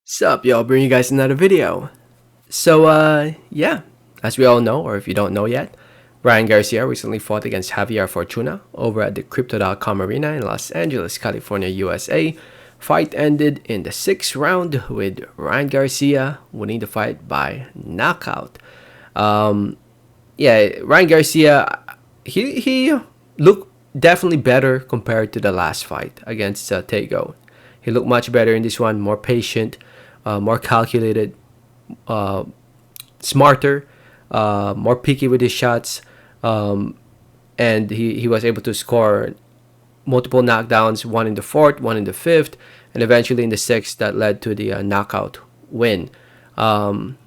Sup, y'all, bring you guys another video. Yeah, as we all know, or if you don't know yet, Ryan Garcia recently fought against Javier Fortuna over at the Crypto.com Arena in Los Angeles, California, USA. Fight ended in the 6th round with Ryan Garcia winning the fight by knockout. Yeah, Ryan Garcia, he looked definitely better compared to the last fight against Tego. He looked much better in this one, more patient, more calculated, uh, smarter, more picky with his shots, and he was able to score multiple knockdowns, one in the 4th, one in the 5th, and eventually in the 6th that led to the knockout win. Um,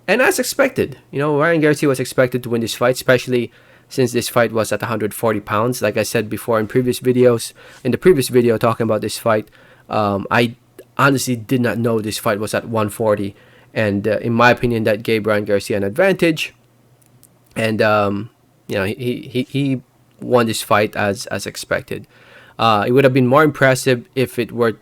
and as expected, Ryan Garcia was expected to win this fight, especially since this fight was at 140 pounds. Like I said before in previous videos, in the previous video talking about this fight, I honestly did not know this fight was at 140. And in my opinion, that gave Ryan Garcia an advantage. And, he won this fight as expected. It would have been more impressive if it were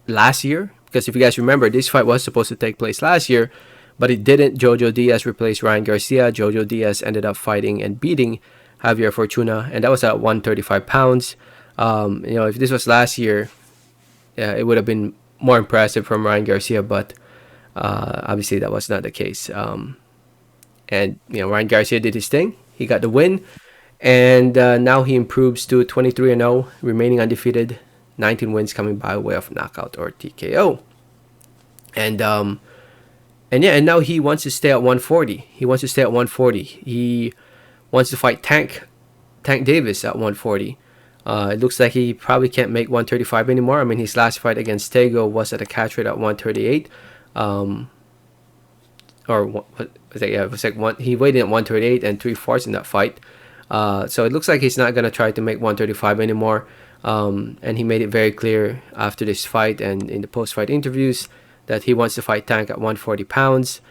last year, because if you guys remember, this fight was supposed to take place last year, but it didn't. Jojo Diaz replaced Ryan Garcia. Jojo Diaz ended up fighting and beating Javier Fortuna, and that was at 135 pounds. If this was last year, yeah, it would have been more impressive from Ryan Garcia, but obviously that was not the case. And Ryan Garcia did his thing. He got the win, and now he improves to 23-0, remaining undefeated. 19 wins coming by way of knockout or TKO. And now he wants to stay at 140. He wants to stay at 140. He wants to fight Tank Davis at 140. It looks like he probably can't make 135 anymore. I mean, his last fight against Tego was at a catch weight at 138. Or what was it? Yeah, it was like he weighed in at 138 and 3/4 in that fight. So it looks like he's not gonna try to make 135 anymore. And he made it very clear after this fight and in the post-fight interviews that he wants to fight Tank at 140 pounds.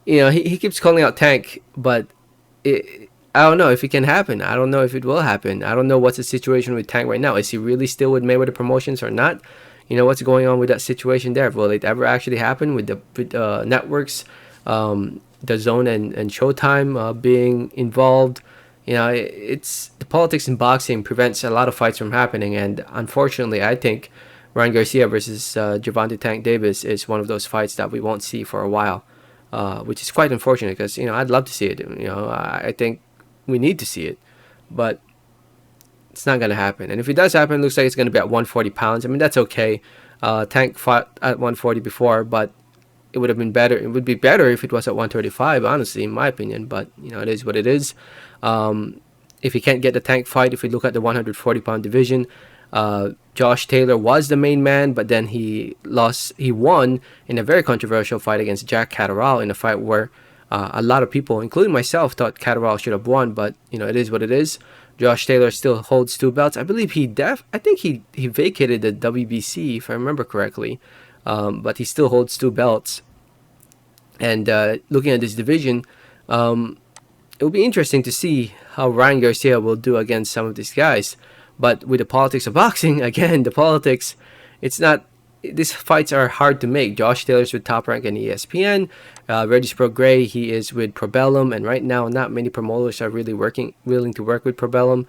He keeps calling out Tank, but I don't know if it can happen. I don't know if it will happen. I don't know what's the situation with Tank right now. Is he really still with Mayweather Promotions or not? What's going on with that situation there? Will it ever actually happen with the networks, the Zone and Showtime being involved? It's the politics in boxing prevents a lot of fights from happening, and unfortunately, I think Ryan Garcia versus Gervonta Tank Davis is one of those fights that we won't see for a while, which is quite unfortunate because I'd love to see it. I think we need to see it, but it's not gonna happen. And if it does happen, it looks like it's gonna be at 140 pounds. I mean, that's okay. Tank fought at 140 before, but it would have been better. It would be better if it was at 135, honestly, in my opinion. But it is what it is. If he can't get the Tank fight, if we look at the 140-pound division, Josh Taylor was the main man, but then he lost. He won in a very controversial fight against Jack Catterall in a fight where a lot of people, including myself, thought Catterall should have won. But it is what it is. Josh Taylor still holds 2 belts. I believe I think he vacated the WBC, if I remember correctly. But he still holds 2 belts. And looking at this division, it will be interesting to see how Ryan Garcia will do against some of these guys. But with the politics of boxing, again, the politics, it's not. These fights are hard to make. Josh Taylor's with Top Rank and ESPN. Regis Prograis, he is with Probellum, and right now, not many promoters are really willing to work with Probellum,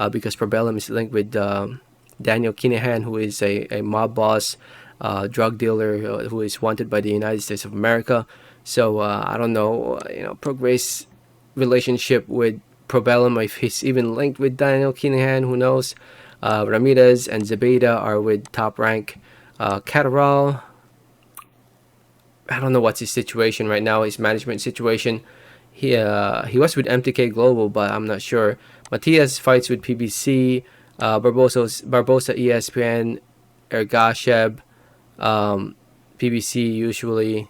because Probellum is linked with Daniel Kinahan, who is a mob boss, drug dealer who is wanted by the United States of America. So I don't know, Prograis' relationship with Probellum, if he's even linked with Daniel Kinahan, who knows? Ramirez and Zebeda are with Top Rank. Catterall, I don't know what's his situation right now, his management situation. He was with MTK Global, but I'm not sure. Matias fights with PBC, Barbosa ESPN, Ergashev, PBC usually,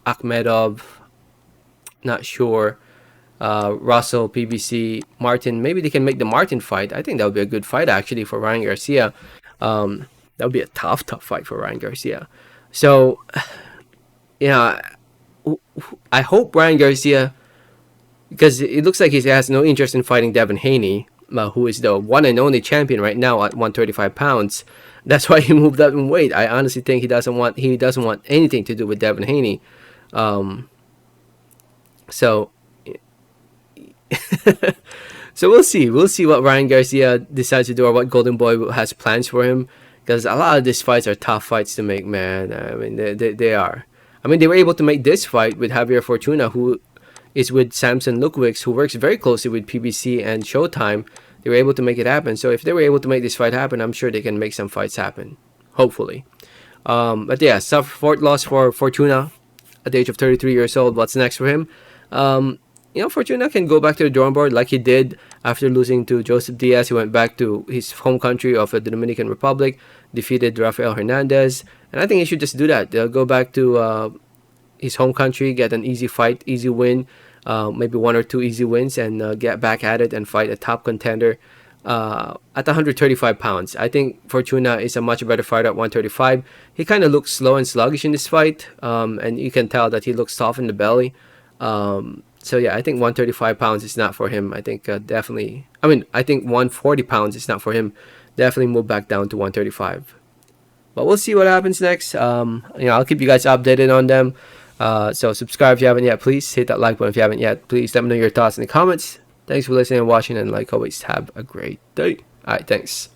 Akhmedov, not sure. Russell, PBC, Martin. Maybe they can make the Martin fight. I think that would be a good fight actually for Ryan Garcia. That would be a tough fight for Ryan Garcia. So, I hope Ryan Garcia, because it looks like he has no interest in fighting Devin Haney. who is the one and only champion right now at 135 pounds. That's why he moved up in weight. I honestly think he doesn't want anything to do with Devin Haney. Um, so so we'll see. We'll see what Ryan Garcia decides to do or what Golden Boy has plans for him. Because a lot of these fights are tough fights to make, man. I mean, they are. I mean, they were able to make this fight with Javier Fortuna, who is with Samson Lukowicz, who works very closely with PBC and Showtime. They were able to make it happen. So if they were able to make this fight happen, I'm sure they can make some fights happen. Hopefully. But yeah, tough loss for Fortuna at the age of 33 years old. What's next for him? Fortuna can go back to the drawing board like he did after losing to Joseph Diaz. He went back to his home country of the Dominican Republic, defeated Rafael Hernandez, and I think he should just do that. Go back to his home country, get an easy fight, easy win, maybe one or two easy wins, and get back at it and fight a top contender at 135 pounds. I think Fortuna is a much better fighter at 135. He kind of looks slow and sluggish in this fight, and you can tell that he looks soft in the belly. So yeah, I think 135 pounds is not for him. I think definitely. I think 140 pounds is not for him. Definitely move back down to 135. But we'll see what happens next. I'll keep you guys updated on them. So subscribe if you haven't yet. Please hit that like button if you haven't yet. Please let me know your thoughts in the comments. Thanks for listening and watching, and like always, have a great day. All right, thanks.